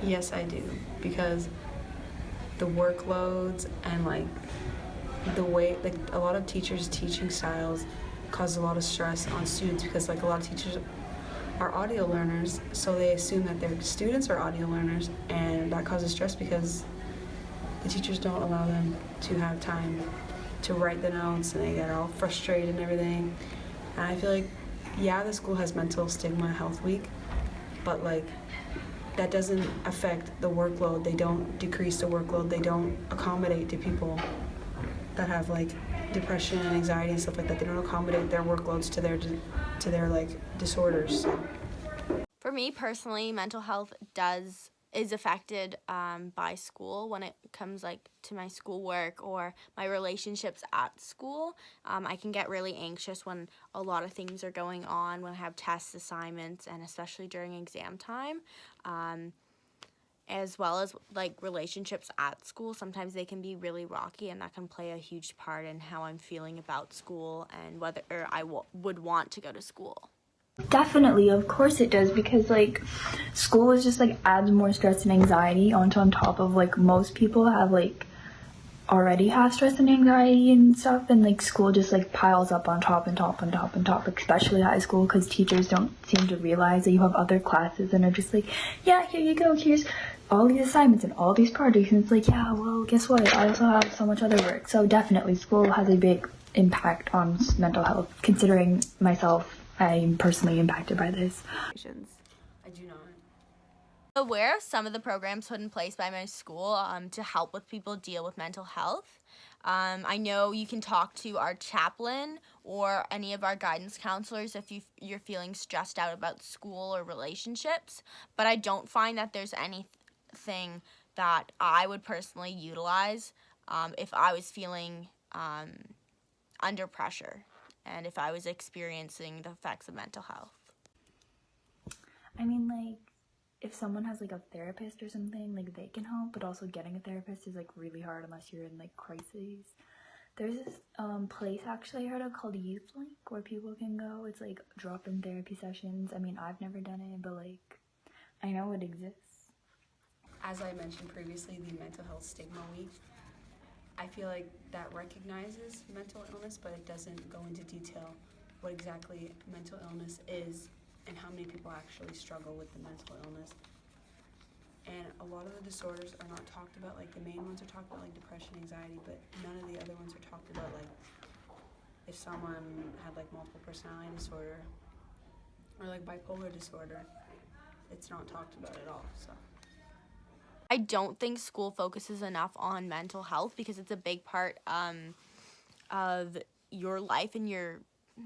Yes, I do, because the workloads and like the way like a lot of teachers' teaching styles cause a lot of stress on students because like a lot of teachers are audio learners, so they assume that their students are audio learners, and that causes stress because the teachers don't allow them to have time to write the notes, and they get all frustrated and everything. And I feel like, yeah, the school has mental stigma health week, but like that doesn't affect the workload. They don't decrease the workload. They don't accommodate to people that have like depression and anxiety and stuff like that. They don't accommodate their workloads to their like disorders. So. For me personally, mental health is affected by school when it comes like to my schoolwork or my relationships at school. I can get really anxious when a lot of things are going on, when I have tests, assignments, and especially during exam time. As well as like relationships at school, sometimes they can be really rocky, and that can play a huge part in how I'm feeling about school and whether I would want to go to school. Definitely, of course it does, because like school is just like adds more stress and anxiety on top of like most people have like already have stress and anxiety and stuff, and like school just like piles up on top and top and top and top, especially high school, because teachers don't seem to realize that you have other classes and are just like, yeah, here you go, here's all these assignments and all these projects, and it's like, yeah, well, guess what, I also have so much other work. So definitely school has a big impact on mental health. Considering myself, I'm personally impacted by this. I do not. Aware of some of the programs put in place by my school to help with people deal with mental health. I know you can talk to our chaplain or any of our guidance counselors if you're feeling stressed out about school or relationships, but I don't find that there's anything that I would personally utilize if I was feeling under pressure and if I was experiencing the effects of mental health. I mean, like, if someone has like a therapist or something, like they can help, but also getting a therapist is like really hard unless you're in like crises. There's this place actually I heard of called Youth Link where people can go. It's like drop-in therapy sessions. I mean, I've never done it, but like I know it exists. As I mentioned previously, the Mental Health Stigma Week, I feel like that recognizes mental illness, but it doesn't go into detail what exactly mental illness is and how many people actually struggle with the mental illness. And a lot of the disorders are not talked about. Like the main ones are talked about, like depression, anxiety, but none of the other ones are talked about. Like if someone had like multiple personality disorder or like bipolar disorder, it's not talked about at all. So. I don't think school focuses enough on mental health because it's a big part of your life and your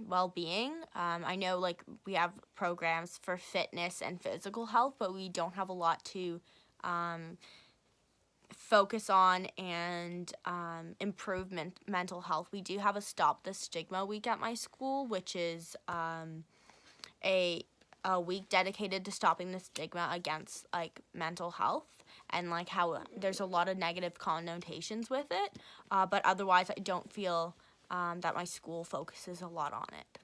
well-being. I know like we have programs for fitness and physical health, but we don't have a lot to focus on and improve mental health. We do have a Stop the Stigma week at my school, which is a week dedicated to stopping the stigma against like mental health and like how there's a lot of negative connotations with it, but otherwise I don't feel that my school focuses a lot on it.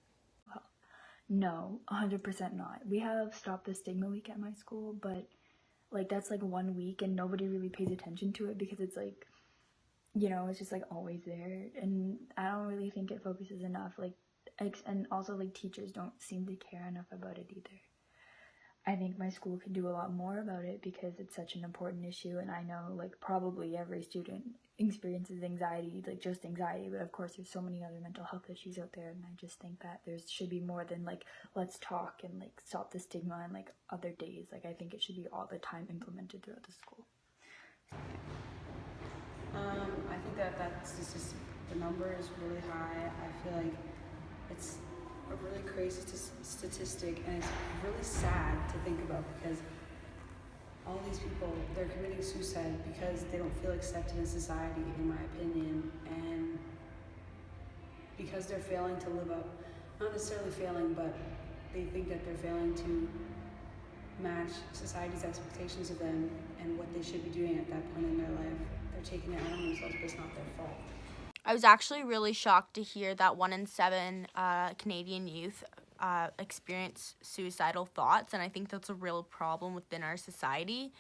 No, 100% not. We have Stop the Stigma Week at my school, but like that's like 1 week and nobody really pays attention to it because it's like, you know, it's just like always there, and I don't really think it focuses enough. Like, and also like teachers don't seem to care enough about it either. I think my school could do a lot more about it because it's such an important issue, and I know like probably every student experiences anxiety, like just anxiety, but of course there's so many other mental health issues out there, and I just think that there should be more than like let's talk and like stop the stigma and like other days. Like I think it should be all the time implemented throughout the school. I think that's just the number is really high. I feel like it's a really crazy statistic, and it's really sad to think about because all these people, they're committing suicide because they don't feel accepted in society, in my opinion, and because they're failing to live up, not necessarily failing, but they think that they're failing to match society's expectations of them and what they should be doing at that point in their life. They're taking it out on themselves, but it's not their fault. I was actually really shocked to hear that 1 in 7 Canadian youth experience suicidal thoughts, and I think that's a real problem within our society.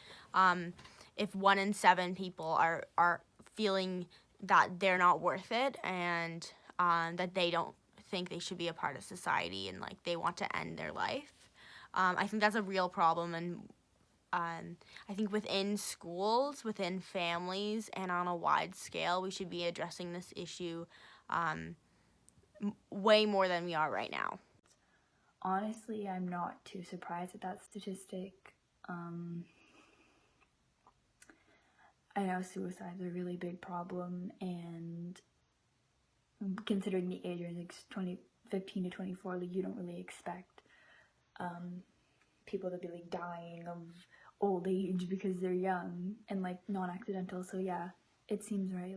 If 1 in 7 people are feeling that they're not worth it, and that they don't think they should be a part of society, and like they want to end their life, I think that's a real problem. And I think within schools, within families, and on a wide scale, we should be addressing this issue way more than we are right now. Honestly, I'm not too surprised at that statistic. I know suicide's a really big problem, and considering the age range, like 15 to 24, like you don't really expect people to be like dying of old age because they're young and like non-accidental. So yeah, it seems right.